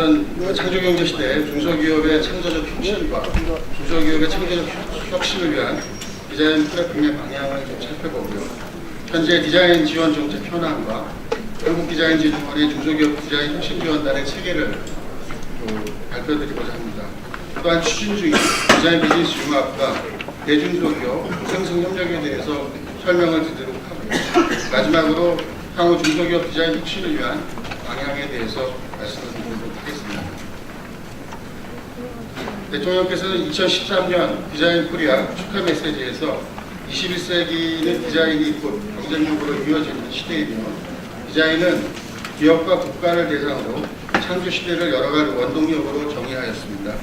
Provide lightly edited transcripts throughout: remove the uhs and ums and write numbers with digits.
저는 창조경제 시대 중소기업의 창조적 혁신과 중소기업의 창조적 혁신을 위한 디자인 플랫폼의 방향을 좀 살펴보고요. 현재 디자인 지원 정책 현황과 한국 디자인 진흥원의 중소기업 디자인 혁신 지원단의 체계를 발표드리고자 합니다. 또한 추진 중인 디자인 비즈니스 융합과 대중소기업 생성협력에 대해서 설명을 드리도록 하고요. 마지막으로 향후 중소기업 디자인 혁신을 위한 방향에 대해서 말씀을 드리도록 하겠습니다. 대통령께서는 2013년 디자인 코리아 축하 메시지에서 21세기는 디자인이 곧 경쟁력으로 이어지는 시대이며 디자인은 기업과 국가를 대상으로 창조 시대를 열어갈 원동력으로 정의하였습니다.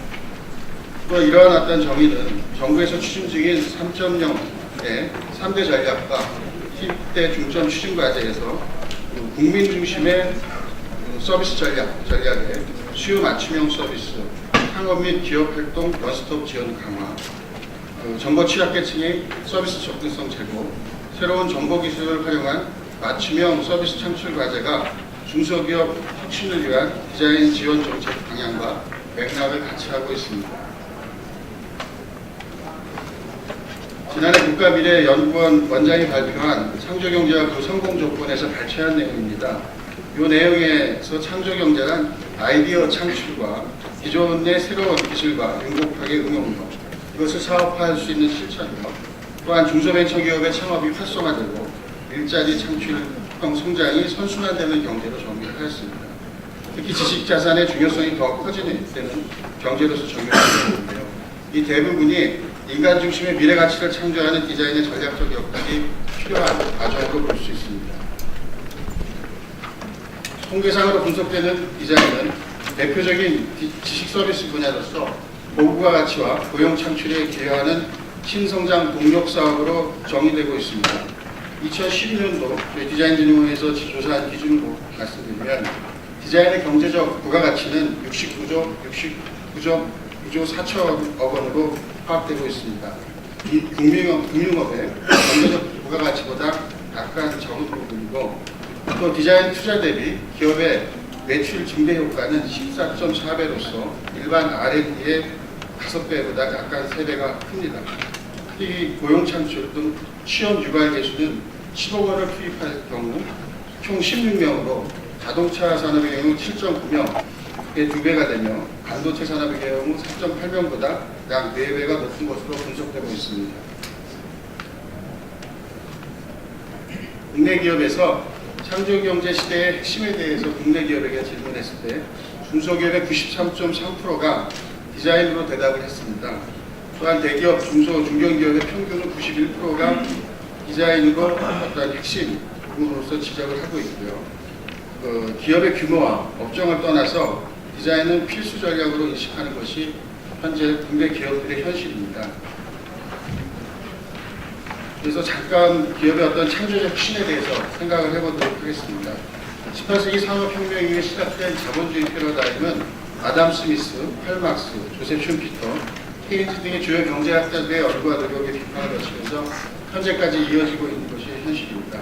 또 이러한 어떤 정의는 정부에서 추진 중인 3.0의 3대 전략과 10대 중점 추진 과제에서 국민 중심의 서비스 전략에 수요 맞춤형 서비스, 창업 및 기업 활동 원스톱 지원 강화, 정보 취약계층의 서비스 접근성 제고, 새로운 정보 기술을 활용한 맞춤형 서비스 창출 과제가 중소기업 혁신을 위한 디자인 지원 정책 방향과 맥락을 같이 하고 있습니다. 지난해 국가미래연구원 원장이 발표한 창조경제와 그 성공 조건에서 발췌한 내용입니다. 이 내용에서 창조경제란 아이디어 창출과 기존의 새로운 기술과 융복하게 응용력, 이것을 사업화할 수 있는 실천력, 또한 중소벤처기업의 창업이 활성화되고 일자리 창출형 성장이 선순환되는 경제로 정의하였습니다. 특히 지식자산의 중요성이 더 커지는 때는 경제로서 적용되는데요. 이 대부분이 인간 중심의 미래 가치를 창조하는 디자인의 전략적 역할이 필요한 과정으로 볼 수 있습니다. 통계상으로 분석되는 디자인은 대표적인 지식 서비스 분야로서 보급과 가치와 고용 창출에 기여하는 신성장 동력 사업으로 정의되고 있습니다. 2012년도 디자인진흥원에서 조사한 기준으로 말씀드리면 디자인의 경제적 부가가치는 69조 4천억 원으로 파악되고 있습니다. 이 금융업의 경제적 부가가치보다 약간 적은 부분이고 또 디자인 투자 대비 기업의 매출 증대 효과는 14.4배로서 일반 R&D의 5배보다 약간 3배가 큽니다. 특히 고용 창출 등 취업 유발 개수는 10억 원을 투입할 경우 총 16명으로 자동차 산업의 경우 7.9명의 2배가 되며 반도체 산업의 경우 4.8명보다 약 4배가 높은 것으로 분석되고 있습니다. 국내 기업에서 창조경제 시대의 핵심에 대해서 국내 기업에게 질문했을 때 중소기업의 93.3%가 디자인으로 대답을 했습니다. 또한 대기업, 중견기업의 평균은 91%가 디자인으로 어떤 핵심 부분으로서 지적을 하고 있고요. 기업의 규모와 업종을 떠나서 디자인은 필수 전략으로 인식하는 것이 현재 국내 기업들의 현실입니다. 그래서 잠깐 기업의 어떤 창조적 혁신에 대해서 생각을 해보도록 하겠습니다. 18세기 산업혁명 이후에 시작된 자본주의 패러다임은 아담 스미스, 칼 막스, 조셉 슌피터, 케인즈 등의 주요 경제학자들의 얼과 노력의 비판을 거치면서 현재까지 이어지고 있는 것이 현실입니다.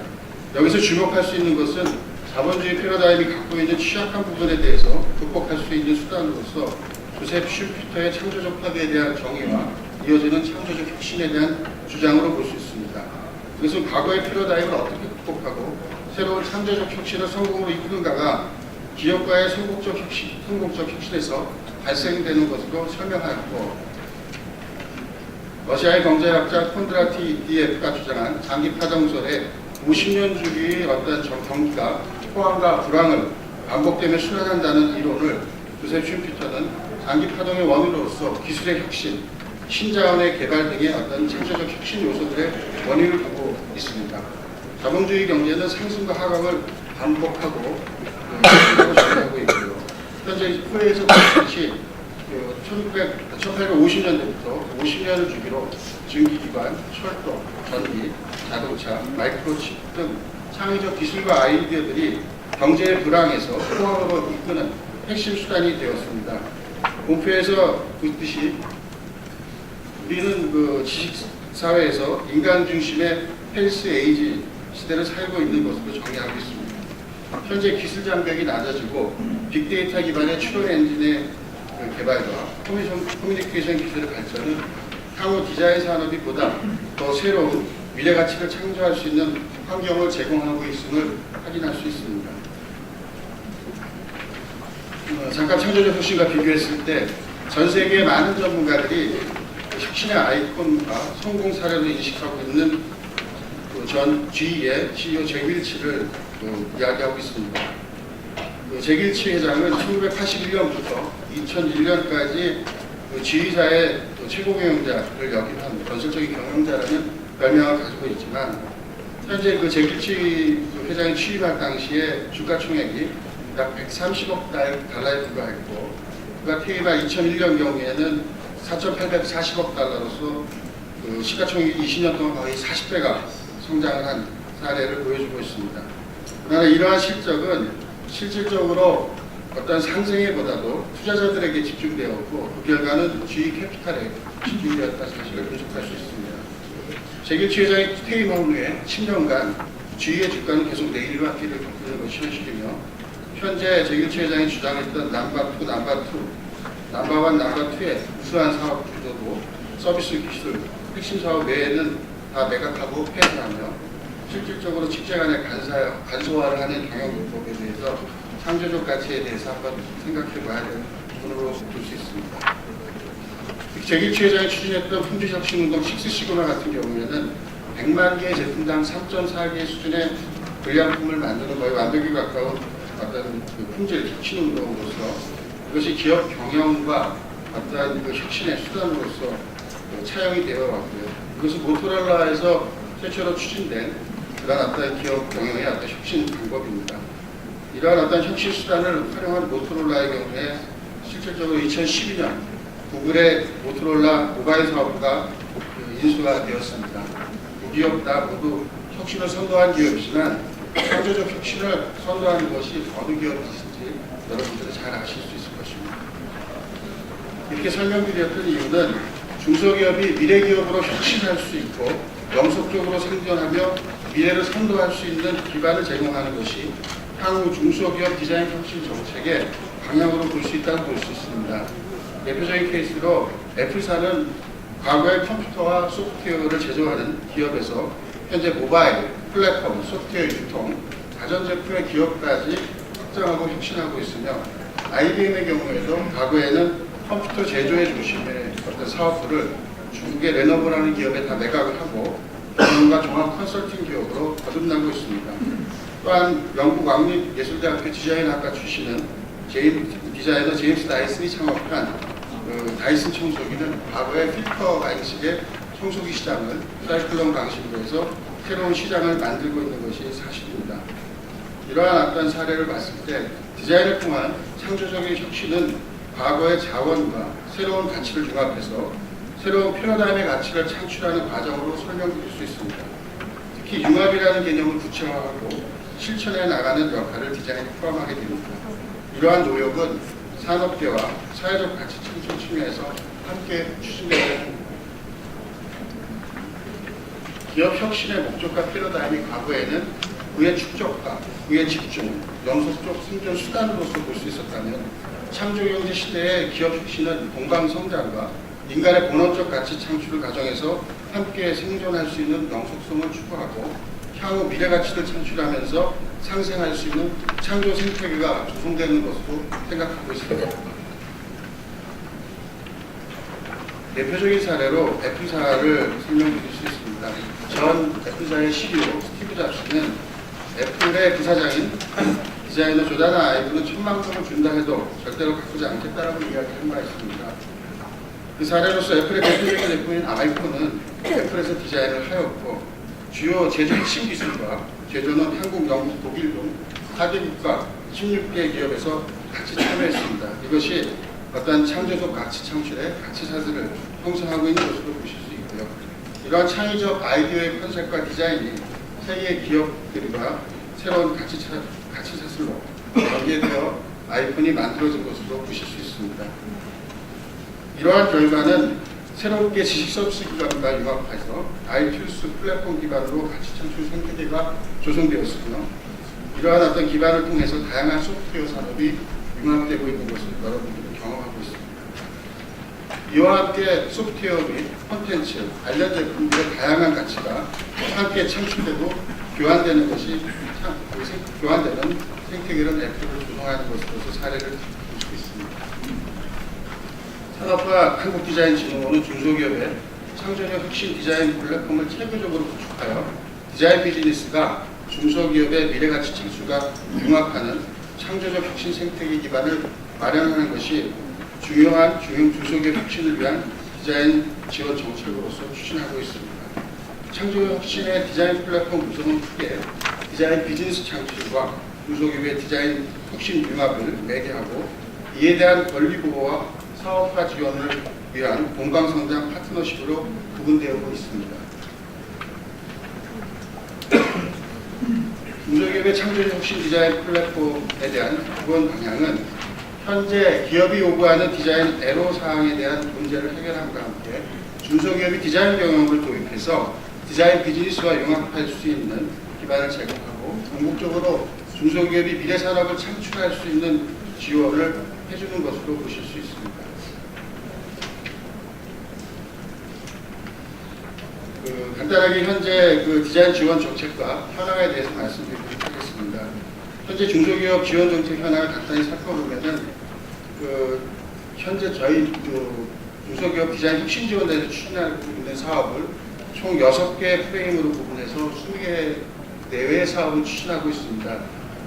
여기서 주목할 수 있는 것은 자본주의 패러다임이 갖고 있는 취약한 부분에 대해서 극복할 수 있는 수단으로서 조셉 슌피터의 창조적 파괴에 대한 정의와 이어지는 창조적 혁신에 대한 주장으로 볼 수 있습니다. 그것은 과거의 패러다임을 어떻게 극복하고 새로운 창조적 혁신을 성공으로 이끄는가가 기업과의 성공적 혁신에서 발생되는 것으로 설명하였고, 러시아의 경제학자 콘드라티디예프가 주장한 장기 파동설의 50년 주기의 어떤 경기가 호황과 불황을 반복되며 순환한다는 이론을 조셉 슌피터는 장기 파동의 원인으로서 기술의 혁신, 신자원의 개발 등의 어떤 창조적 혁신 요소들의 원인을 두고 있습니다. 자본주의 경제는 상승과 하강을 반복하고 진행하고 있고요. 현재 후에서 보듯이 1850년대부터 50년을 주기로 증기기관, 철도, 전기, 자동차, 마이크로칩 등 창의적 기술과 아이디어들이 경제의 불황에서 호황으로 이끄는 핵심 수단이 되었습니다. 본표에서 보듯이 우리는 지식사회에서 인간 중심의 헬스 에이지 시대를 살고 있는 것으로 정의하고 있습니다. 현재 기술 장벽이 낮아지고 빅데이터 기반의 추론 엔진의 개발과 커뮤니케이션 기술의 발전은 향후 디자인 산업이 보다 더 새로운 미래 가치를 창조할 수 있는 환경을 제공하고 있음을 확인할 수 있습니다. 잠깐 창조적 혁신과 비교했을 때 전 세계의 많은 전문가들이 혁신의 아이콘과 성공 사례로 인식하고 있는 전 GE의 CEO 잭 윌치를 이야기하고 있습니다. 잭 윌치 회장은 1981년부터 2001년까지 GE사의 최고 경영자를 역임한 건설적인 경영자라는 별명을 가지고 있지만, 현재 잭 윌치 회장이 취임할 당시에 주가 총액이 약 130억 달러에 불과했고, 그가 퇴임한 2001년 경우에는 4,840억 달러로서 시가총액이 20년 동안 거의 40배가 성장을 한 사례를 보여주고 있습니다. 그러나 이러한 실적은 실질적으로 어떤 상생에보다도 투자자들에게 집중되었고, 그 결과는 GE 캐피탈에 집중되었다 사실을 분석할 수 있습니다. 잭 윌치 회장이 퇴임한 후에 10년간 GE의 주가는 계속 내리막길을 겪는 것이 현실이며, 현재 잭 윌치 회장이 주장했던 넘버2, 넘버1, 넘버2의 우수한 사업 구조도 서비스 기술, 핵심 사업 외에는 다 매각하고 폐쇄하며 실질적으로 직제 간의 간소화를 하는 경영법에 대해서 창조적 가치에 대해서 한번 생각해 봐야 될 부분으로 볼 수 있습니다. 잭 윌치 회장이 추진했던 품질혁신운동 6시그마 같은 경우에는 100만 개의 제품당 3.4개 수준의 불량품을 만드는 거에 완벽에 가까운 어떤 품질 혁신운동으로서 이것이 기업 경영과 어떤 혁신의 수단으로서 차용이 되어 왔고요. 이것은 모토로라에서 최초로 추진된 그런 어떤 기업 경영의 어떤 혁신 방법입니다. 이러한 어떤 혁신 수단을 활용한 모토로라의 경우에 실질적으로 2012년 구글의 모토로라 모바일 사업부가 인수가 되었습니다. 두 기업 다 모두 혁신을 선도한 기업이지만 창조적 혁신을 선도하는 것이 어느 기업이신지 여러분들은 잘 아실 수 있을 것입니다. 이렇게 설명드렸던 이유는 중소기업이 미래기업으로 혁신할 수 있고 영속적으로 생존하며 미래를 선도할 수 있는 기반을 제공하는 것이 향후 중소기업 디자인 혁신 정책의 방향으로 볼 수 있다고 볼 수 있습니다. 대표적인 케이스로 애플사는 과거의 컴퓨터와 소프트웨어를 제조하는 기업에서 현재 모바일, 플랫폼, 소프트웨어 유통, 가전제품의 기업까지 확장하고 혁신하고 있으며, IBM의 경우에도 과거에는 컴퓨터 제조의 중심의 어떤 사업부를 중국의 레노버라는 기업에 다 매각을 하고 경영과 종합 컨설팅 기업으로 거듭나고 있습니다. 또한 영국 왕립예술대학교 디자인학과 출신은 디자이너 제임스 다이슨이 창업한 다이슨 청소기는 과거의 필터 방식의 청소기 시장을 사이클론 방식으로 해서 새로운 시장을 만들고 있는 것이 사실입니다. 이러한 어떤 사례를 봤을 때 디자인을 통한 창조적인 혁신은 과거의 자원과 새로운 가치를 융합해서 새로운 패러다임의 가치를 창출하는 과정으로 설명드릴 수 있습니다. 특히 융합이라는 개념을 구체화하고 실천해 나가는 역할을 디자인에 포함하게 됩니다. 이러한 노력은 산업계와 사회적 가치 창출 측면에서 함께 추진되어야 합니다. 기업 혁신의 목적과 패러다임이 과거에는 그의 축적과 그의 집중, 영속적 생존 수단으로서 볼 수 있었다면, 창조경제 시대의 기업 혁신은 동방성장과 인간의 본원적 가치 창출을 가정해서 함께 생존할 수 있는 영속성을 추구하고 향후 미래 가치를 창출하면서 상생할 수 있는 창조 생태계가 조성되는 것으로 생각하고 있습니다. 대표적인 사례로 애플사를 설명드릴 수 있습니다. 전 애플사의 CEO 스티브 잡스는 애플의 부사장인 디자이너 조단 아이브는 1000만 원을 준다 해도 절대로 바꾸지 않겠다라고 이야기한 바 있습니다. 그 사례로서 애플의 대표적인 제품인 아이폰은 애플에서 디자인을 하였고, 주요 제조 핵심 기술과 제조는 한국, 영국, 독일 등 4개국과 16개 기업에서 같이 참여했습니다. 이것이 어떤 창조적 가치 창출의 가치 사슬을 형성하고 있는 것으로 보실 수 있고요. 이러한 창의적 아이디어의 컨셉과 디자인이 세계 기업들과 새로운 가치 사슬로 연계되어 아이폰이 만들어진 것으로 보실 수 있습니다. 이러한 결과는 새롭게 지식 서비스 기반과 융합해서 iTunes 플랫폼 기반으로 가치 창출 생태계가 조성되었으며, 이러한 어떤 기반을 통해서 다양한 소프트웨어 산업이 융합되고 있는 것을 여러분들은 경험하고 있습니다. 이와 함께 소프트웨어 및 콘텐츠, 관련 제품들의 다양한 가치가 함께 창출되고 교환되는 생태계를 애플을 조성하는 것으로서 사례를 볼 수 있습니다. 산업화 한국디자인진흥원은 중소기업의 창조적 혁신 디자인 플랫폼을 체계적으로 구축하여 디자인 비즈니스가 중소기업의 미래가치 징수가 융합하는 창조적 혁신 생태계 기반을 마련하는 것이 중요한 중소기업 혁신을 위한 디자인 지원 정책으로서 추진하고 있습니다. 창조적 혁신의 디자인 플랫폼 구성은 크게 디자인 비즈니스 창출과 중소기업의 디자인 혁신 융합을 매개하고 이에 대한 권리 보호와 사업화 지원을 위한 공강성장 파트너십으로 구분되어 있습니다. 중소기업의 창조적 혁신 디자인 플랫폼에 대한 기본 방향은 현재 기업이 요구하는 디자인 애로사항에 대한 문제를 해결함과 함께 중소기업이 디자인 경영을 도입해서 디자인 비즈니스와 융합할 수 있는 기반을 제공하고 궁극적으로 중소기업이 미래산업을 창출할 수 있는 지원을 해주는 것으로 보실 수 있습니다. 간단하게 현재 디자인 지원 정책과 현황에 대해서 말씀드리도록 하겠습니다. 현재 중소기업 지원 정책 현황을 간단히 살펴보면은 현재 저희 중소기업 디자인 혁신 지원에서 추진하고 있는 사업을 총 6개 프레임으로 구분해서 20개 내외의 사업을 추진하고 있습니다.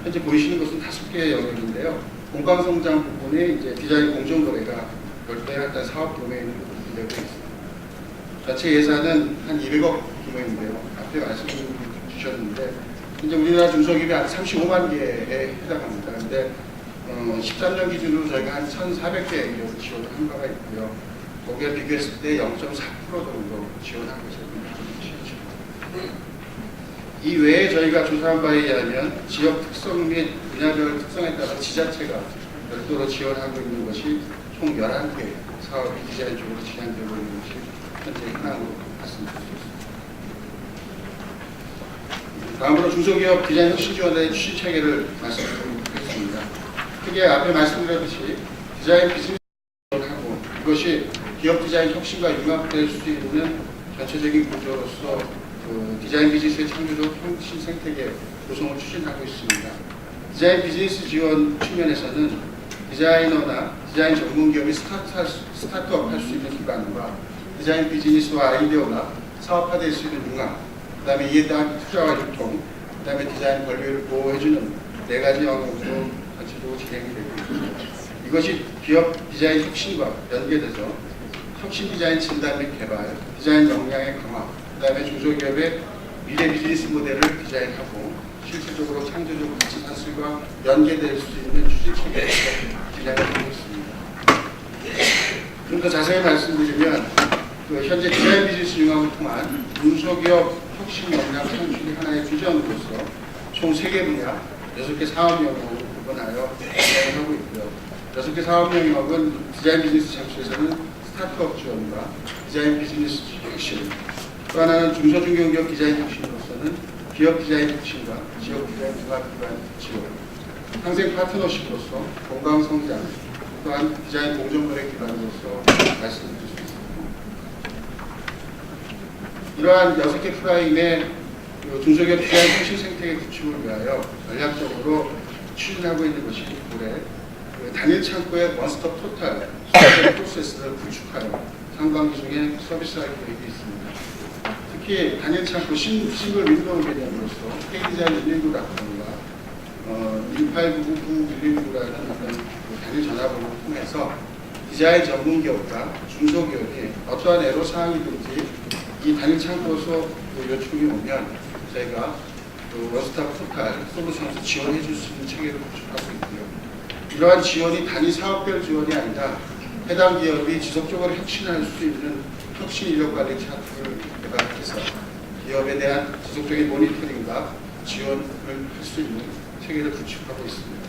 현재 보이시는 것은 5개의 영역인데요. 공강성장 부분에 이제 디자인 공정거래가 별도의 사업 도메인으로 구분되고 있습니다. 전체 예산은 한 200억 규모인데요. 앞에 말씀 주셨는데 이제 우리나라 중소기업이 한 35만 개에 해당합니다. 그런데 13년 기준으로 저희가 한 1,400개 정도 지원을 한 바가 있고요. 거기에 비교했을 때 0.4% 정도 지원한 것으로 이 외에 저희가 조사한 바에 의하면 지역 특성 및 분야별 특성에 따라 지자체가 별도로 지원하고 있는 것이 총 11개 사업이 디자인 쪽으로 진행되고 있는 것이 현재 현황으로 말씀드리겠습니다. 다음으로 중소기업 디자인 혁신 지원의 추진 체계를 말씀드리도록 하겠습니다. 크게 앞에 말씀드렸듯이 디자인 비즈니스 지원하고 이것이 기업 디자인 혁신과 융합될 수 있는 전체적인 구조로서 디자인 비즈니스의 창조적 혁신 생태계 구성을 추진하고 있습니다. 디자인 비즈니스 지원 측면에서는 디자이너나 디자인 전문 기업이 스타트업 할 수 있는 기반과 디자인 비즈니스와 아이디어가 사업화될 수 있는 융합, 그 다음에 이에 대한 투자와 유통, 그 다음에 디자인 권리를 보호해주는 4가지 영역으로 전체적으로 진행이 되고 있습니다. 이것이 기업 디자인 혁신과 연계돼서 혁신 디자인 진단 및 개발, 디자인 역량의 강화, 그 다음에 중소기업의 미래 비즈니스 모델을 디자인하고 실질적으로 창조적 가치 산술과 연계될 수 있는 추진 체계에서 진행을 하고 있습니다. 좀 더 자세히 말씀드리면 현재 디자인 비즈니스 융합을 통한 중소기업 혁신 역량 창출이 하나의 비전으로서 총 3개 분야, 6개 사업 영역으로 구분하여 진행을 하고 있고요. 6개 사업 영역은 디자인 비즈니스 창출에서는 스타트업 지원과 디자인 비즈니스 혁신, 또 하나는 중소중견기업 디자인 혁신으로서는 기업 디자인 혁신과 지역 디자인 융합 기반 지원, 상생 파트너십으로서 건강성장, 또한 디자인 공정거래 기반으로서 말씀드릴 수 있습니다. 이러한 6개 프라임의 중소기업 디자인 혁신 생태계 구축을 위하여 전략적으로 추진하고 있는 것이 올해 단일 창구의 원스톱 토탈 프로세스를 구축하여 상반기 중에 서비스할 계획이 있습니다. 특히 단일 창구 싱글 윈도우 개념으로서 K디자인 119라든가 1899911라는 어떤 단일 전화번호를 통해서 디자인 전문 기업과 중소기업이 어떠한 애로사항이든지 이 단일 창구로서 요청이 오면 저희가 원스톱 토탈 솔루션에서 지원해 줄 수 있는 체계를 구축하고 있고요. 이러한 지원이 단위 사업별 지원이 아니라 해당 기업이 지속적으로 혁신할 수 있는 혁신 인력 관리 차트를 개발해서 기업에 대한 지속적인 모니터링과 지원을 할 수 있는 체계를 구축하고 있습니다.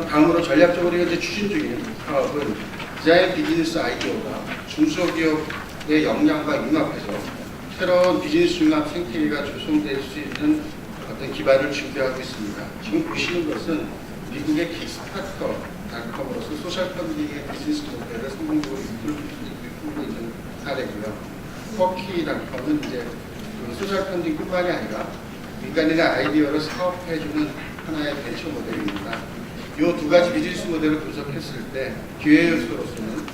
다음으로 전략적으로 현재 추진 중인 사업은 디자인 비즈니스 아이디어가 중소기업의 역량과 융합해서 새로운 비즈니스 융합 생태계가 조성될 수 있는 어떤 기반을 준비하고 있습니다. 지금 보시는 것은 미국의 킥스타터닷컴으로서 소셜 펀딩의 비즈니스 모델을 성공적으로 이끌고 있는 사례고요. 터키닷컴은 이제 그 소셜 펀딩뿐만이 아니라 민간인의 아이디어를 사업해주는 하나의 벤처 모델입니다. 이 두 가지 비즈니스 모델을 분석했을 때 기회 요소로서는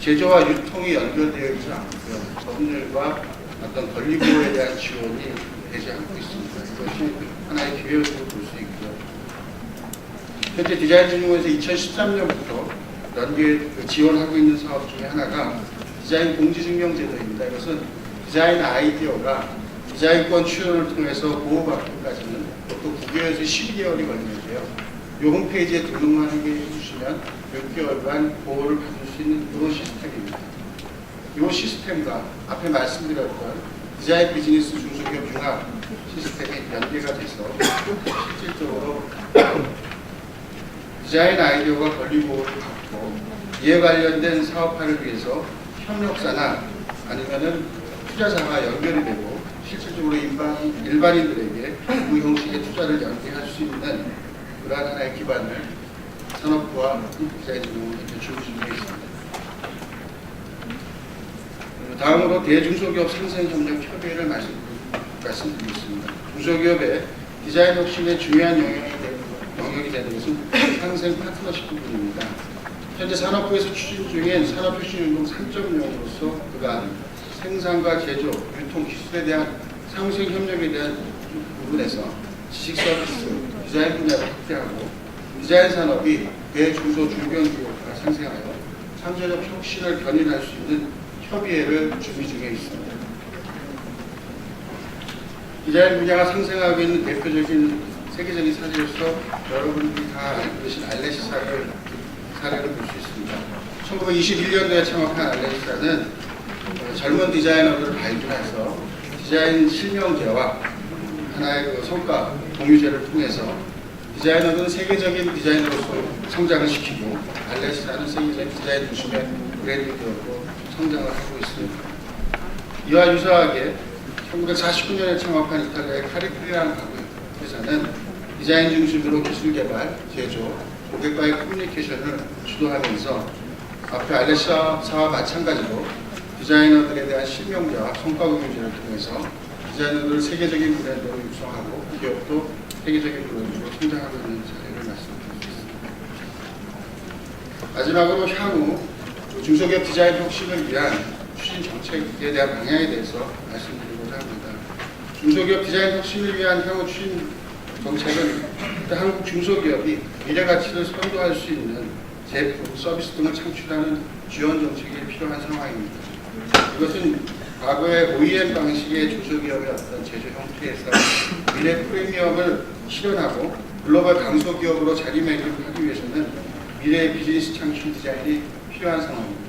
제조와 유통이 연결되어 있지 않고요. 법률과 어떤 권리 보호에 대한 지원이 되지 않고 있습니다. 이것이 하나의 기회 요소로 볼 수 있고요. 현재 디자인진흥원에서 2013년부터 연계 지원하고 있는 사업 중에 하나가 디자인 공지증명제도입니다. 이것은 디자인 아이디어가 디자인권 출원을 통해서 보호받기까지는 보통 9개월에서 12개월이 걸리는데요. 이 홈페이지에 등록만 하게 해주시면 6개월간 보호를 받을 수 있는 이런 시스템입니다. 이 시스템과 앞에 말씀드렸던 디자인 비즈니스 중소기업 융합 시스템이 연계가 돼서 실질적으로 디자인 아이디어가 권리 보호를 받고 이에 관련된 사업화를 위해서 협력사나 아니면은 투자자가 연결이 되고 실질적으로 일반인들에게 그 형식의 투자를 연계할 수 있는 그러한 하나의 기반을 산업부와 디자인진흥원에게 준비되어 있습니다. 다음으로 대중소기업 상생협력협의회를 말씀드리겠습니다. 중소기업의 디자인 혁신의 중요한 영역이 되는 것은 상생 파트너십 부분입니다. 현재 산업부에서 추진 중인 산업혁신운동 3.0으로서 그간 생산과 제조, 유통 기술에 대한 상생 협력에 대한 부분에서 지식 서비스, 디자인 분야를 확대하고 디자인 산업이 대중소 중견기업과 상생하여 창조적 혁신을 견인할 수 있는 협의회를 준비 중에 있습니다. 디자인 분야가 상생하고 있는 대표적인 세계적인 사례로서 여러분들이 다 알고 계신 알레시 사례를 볼 수 있습니다. 1921년도에 창업한 알레시사는 젊은 디자이너들을 발굴해서 디자인 실명제와 하나의 그 성과 공유제를 통해서 디자이너는 세계적인 디자이너로서 성장을 시키고 알레시사는 세계적인 디자인 중심의 브랜드 기업으로 성장을 하고 있습니다. 이와 유사하게 1949년에 창업한 이탈리아의 카리프리라는 가구 회사는 디자인 중심으로 기술 개발, 제조, 고객과의 커뮤니케이션을 주도하면서 앞에 알레시사와 마찬가지로 디자이너들에 대한 실명제와 성과 공유제를 통해서 디자이너들을 세계적인 브랜드로 육성하고 기업도 세계적인 브랜드로 성장하고 있는 사례를 말씀드리겠습니다. 마지막으로 향후 중소기업 디자인 혁신을 위한 추진 정책에 대한 방향에 대해서 말씀드리고자 합니다. 중소기업 디자인 혁신을 위한 향후 추진 정책은 한국 중소기업이 미래 가치를 선도할 수 있는 제품, 서비스 등을 창출하는 지원 정책이 필요한 상황입니다. 이것은 과거의 OEM 방식의 중소기업의 어떤 제조 형태에서 미래 프리미엄을 실현하고 글로벌 강소기업으로 자리매김하기 위해서는 미래의 비즈니스 창출 디자인이 필요한 상황입니다.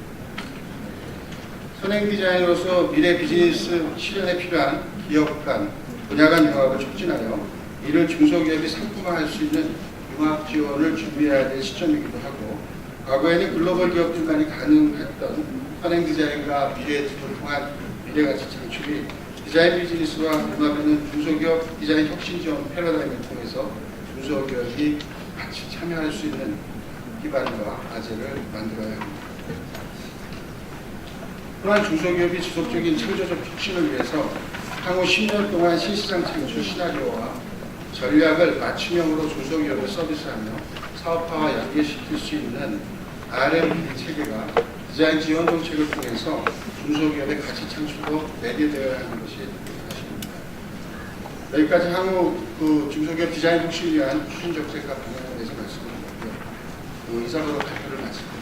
선행 디자인으로서 미래 비즈니스 실현에 필요한 기업 간, 분야 간 융합을 촉진하여 이를 중소기업이 상품화할 수 있는 융합 지원을 준비해야 될 시점이기도 하고, 과거에는 글로벌 기업들만이 가능했던 선행 디자인과 미래 투자를 통한 미래가치 창출이 디자인 비즈니스와 융합하는 중소기업 디자인 혁신 지원 패러다임을 통해서 중소기업이 같이 참여할 수 있는 기반과 과제를 만들어야 합니다. 또한 중소기업이 지속적인 창조적 혁신을 위해서 향후 10년 동안 신시장 창출 시나리오와 전략을 맞춤형으로 중소기업에 서비스하며 사업화와 연계시킬 수 있는 R&D 체계가 디자인 지원 정책을 통해서 중소기업의 가치 창출로 매개되어야 하는 것이 사실입니다. 여기까지 향후 중소기업 디자인 혁신을 위한 추진 정책과 방향에 대해서 말씀을 드렸고요. 이상으로 발표를 마칩니다.